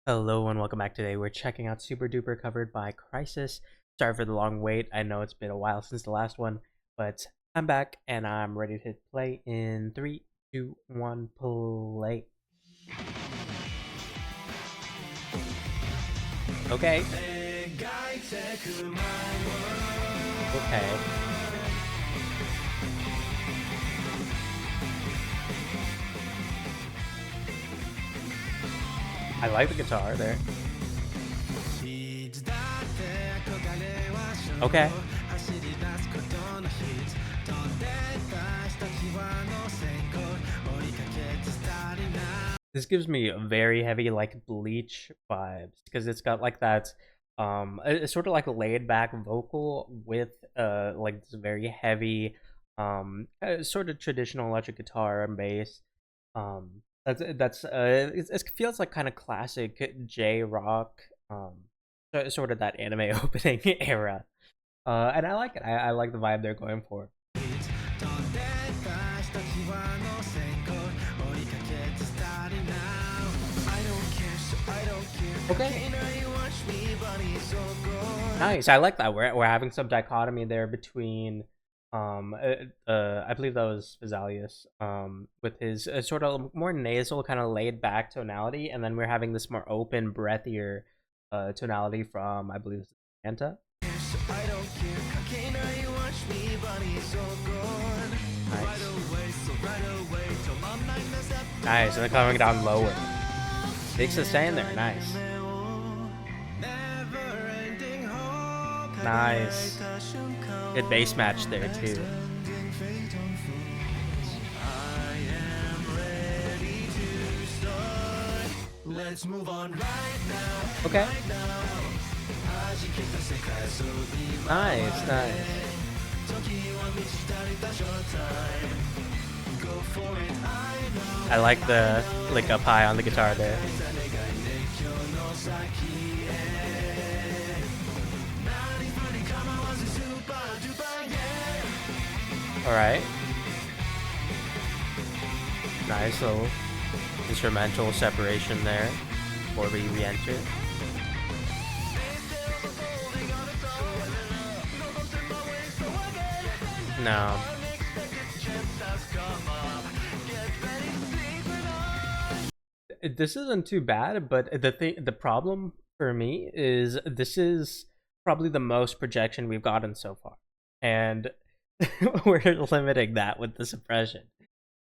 Hello and welcome back. Today we're checking out Super Duper covered by Crisis. Sorry for the long wait. I know it's been a while since the last one, but I'm back and I'm ready to hit play in 3, 2, 1, play. Okay. Okay. I like the guitar there. Okay. This gives me very heavy like Bleach vibes because it's got like that it's sort of like a laid back vocal with like this very heavy sort of traditional electric guitar and bass. It feels like kind of classic J rock, sort of that anime opening era. And I like it. I like the vibe they're going for. Okay. Nice. I like that. We're having some dichotomy there between I believe that was Vezalius with his sort of more nasal kind of laid back tonality, and then we're having this more open breathier tonality from I believe it's vanta. Nice, and they're coming down lower. Takes a staying there, nice. Nice. Good bass match there too. Let's move on right now. Okay. Nice, nice. I like the lick up high on the guitar there. Alright. Nice little instrumental separation there before we re-enter. No. This isn't too bad, but the problem for me is this is probably the most projection we've gotten so far. And we're limiting that with the suppression.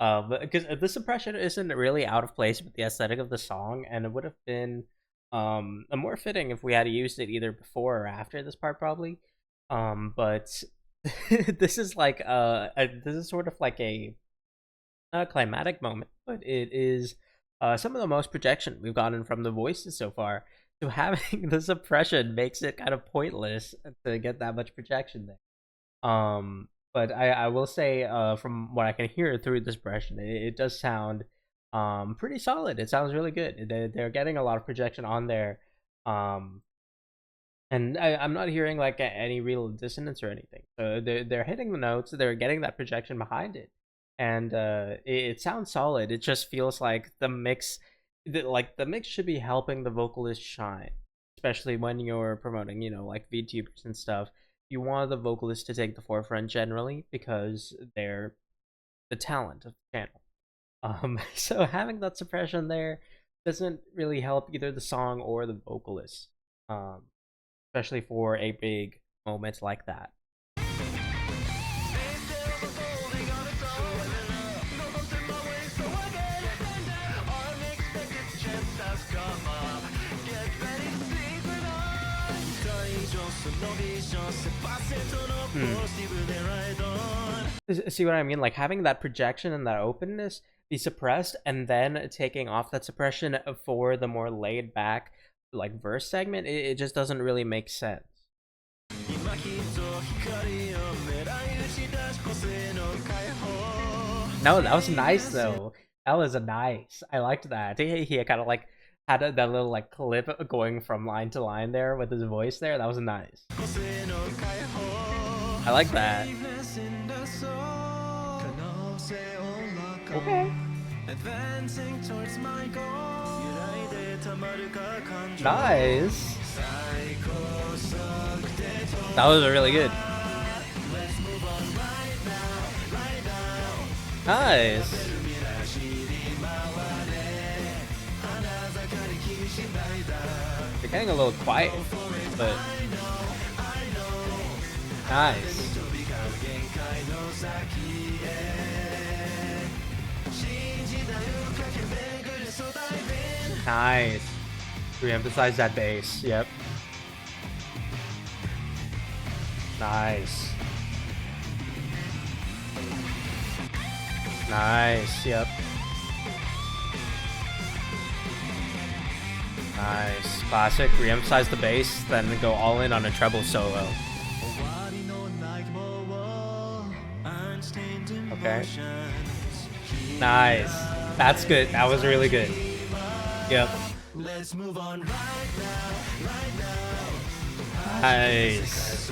Because the suppression isn't really out of place with the aesthetic of the song, and it would have been more fitting if we had used it either before or after this part, probably. But this is like this is sort of like a climatic moment, but it is some of the most projection we've gotten from the voices so far. So having the suppression makes it kind of pointless to get that much projection there. But I will say, from what I can hear through this suppression, it does sound pretty solid. It sounds really good. They're getting a lot of projection on there. And I'm not hearing like any real dissonance or anything. So they're hitting the notes. They're getting that projection behind it, and it sounds solid. It just feels like the mix should be helping the vocalist shine, especially when you're promoting, like VTubers and stuff. You want the vocalist to take the forefront generally because they're the talent of the channel. So having that suppression there doesn't really help either the song or the vocalist. Especially for a big moment like that. See what I mean? Like having that projection and that openness be suppressed and then taking off that suppression for the more laid back like verse segment, it just doesn't really make sense. No, that was nice though. That was a nice. I liked that. He kind of like had that little like clip going from line to line there with his voice there. That was nice. I like that. Okay. Nice. That was really good. Nice. They're getting a little quiet, but nice. Nice. Re-emphasize that bass. Yep. Nice. Nice. Yep. Nice. Classic. Re-emphasize the bass, then go all in on a treble solo. Okay. Nice. That's good. That was really good. Yep. Let's move on right now. Nice.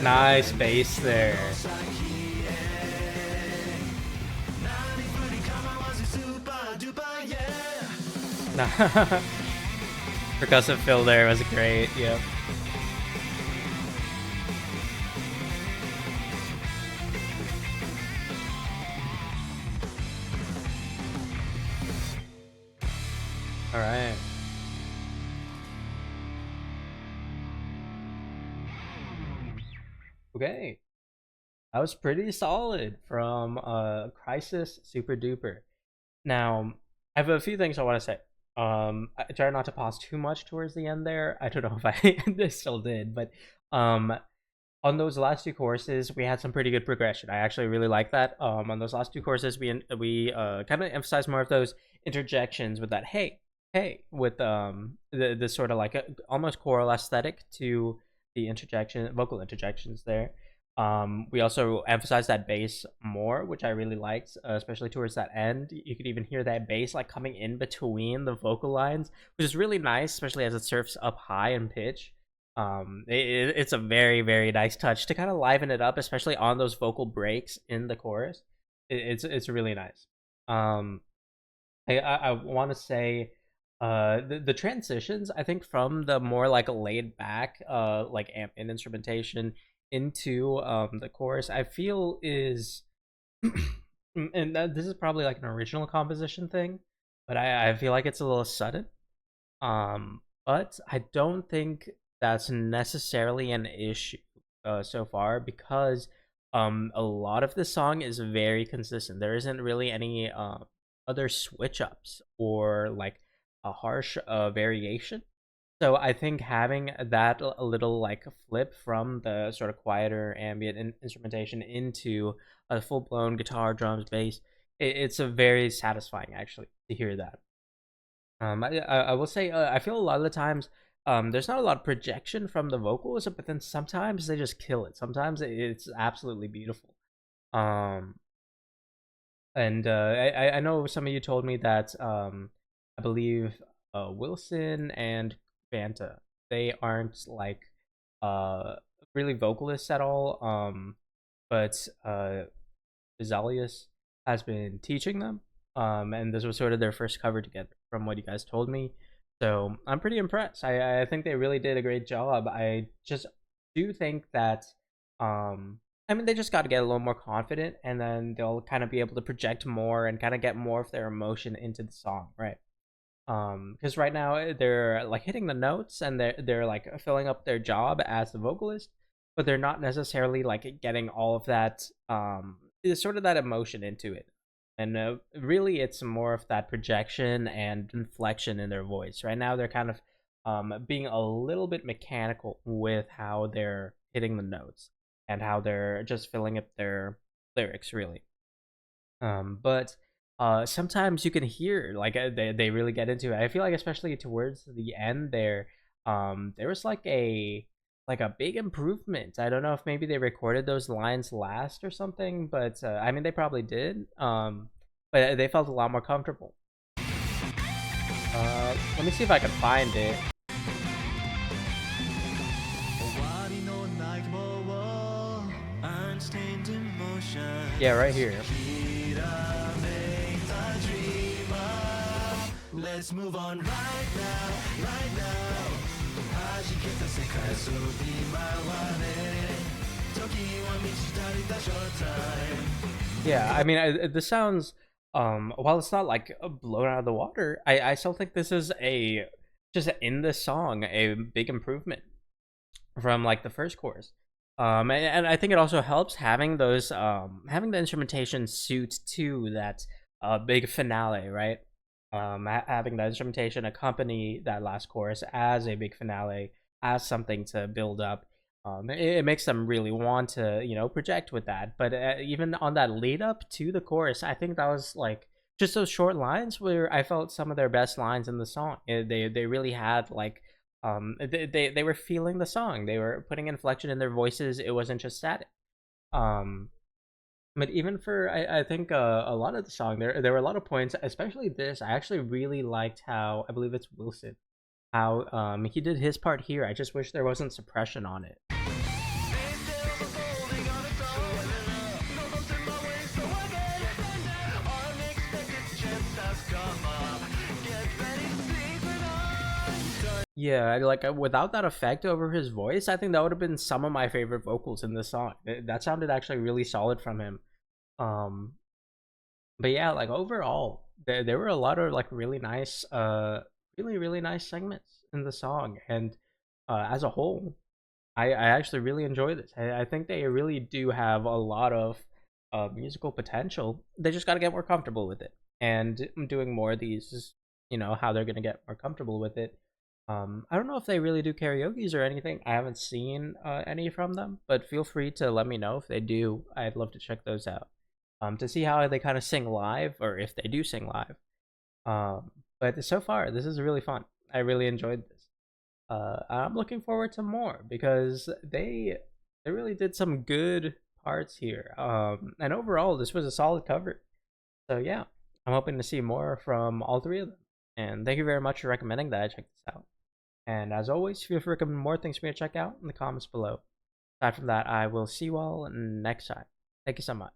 Nice bass there. Percussive fill there was great. Yep. All right. Okay. That was pretty solid from Krisis Super Duper. Now, I have a few things I want to say. I try not to pause too much towards the end there. I don't know if I still did, but on those last two courses, we had some pretty good progression. I actually really like that. On those last two courses, we kind of emphasized more of those interjections with that hey, with the sort of like almost choral aesthetic to the vocal interjections there. We also emphasized that bass more, which I really liked, especially towards that end. You could even hear that bass like coming in between the vocal lines, which is really nice, especially as it surfs up high in pitch. It's a very, very nice touch to kind of liven it up, especially on those vocal breaks in the chorus. It's really nice. I want to say the transitions, I think, from the more like laid back like ambient instrumentation into the chorus, I feel is and this is probably like an original composition thing, but I feel like it's a little sudden. But I don't think that's necessarily an issue so far, because a lot of the song is very consistent. There isn't really any other switch ups or like a harsh variation. So I think having that a little like flip from the sort of quieter ambient instrumentation into a full-blown guitar, drums, bass, it's a very satisfying actually to hear that. I will say I feel a lot of the times there's not a lot of projection from the vocals, but then sometimes they just kill it. Sometimes it's absolutely beautiful. And I know some of you told me that I believe Wilson and vanta, they aren't like really vocalists at all, but Vezalius has been teaching them, and this was sort of their first cover together from what you guys told me, so I'm pretty impressed. I think they really did a great job. I just do think that I mean, they just got to get a little more confident, and then they'll kind of be able to project more and kind of get more of their emotion into the song, right? Because right now they're like hitting the notes and they're like filling up their job as the vocalist, but they're not necessarily like getting all of that sort of that emotion into it. And really, it's more of that projection and inflection in their voice. Right now, they're kind of being a little bit mechanical with how they're hitting the notes and how they're just filling up their lyrics, really. But sometimes you can hear like they really get into it. I feel like especially towards the end there was like a big improvement. I don't know if maybe they recorded those lines last or something, but I mean they probably did. But they felt a lot more comfortable. Let me see if I can find it. Yeah, right here. Let's move on right now, right now. Yeah, I mean, this sounds while it's not like blown out of the water, I still think this is a just in this song a big improvement from like the first chorus. And I think it also helps having those having the instrumentation suit to that big finale, right? Having the instrumentation accompany that last chorus as a big finale, as something to build up. It makes them really want to, you know, project with that. But even on that lead up to the chorus, I think that was like just those short lines where I felt some of their best lines in the song. They really had like they were feeling the song. They were putting inflection in their voices. It wasn't just static. Um, but even for I think a lot of the song, there were a lot of points, especially this. I actually really liked how I believe it's Wilson, how he did his part here. I just wish there wasn't suppression on it. Yeah, like without that effect over his voice, I think that would have been some of my favorite vocals in this song. That sounded actually really solid from him. Um, but yeah, like overall, there were a lot of like really nice, really nice segments in the song, and as a whole, I actually really enjoy this. I think they really do have a lot of musical potential. They just got to get more comfortable with it, and doing more of these is, you know, how they're gonna get more comfortable with it. I don't know if they really do karaoke's or anything. I haven't seen any from them, but feel free to let me know if they do. I'd love to check those out. To see how they kind of sing live, or if they do sing live. But so far, this is really fun. I really enjoyed this. I'm looking forward to more because they really did some good parts here. And overall, this was a solid cover. So yeah, I'm hoping to see more from all three of them. And thank you very much for recommending that I check this out. And as always, feel free to recommend more things for me to check out in the comments below. Aside from that, I will see you all next time. Thank you so much.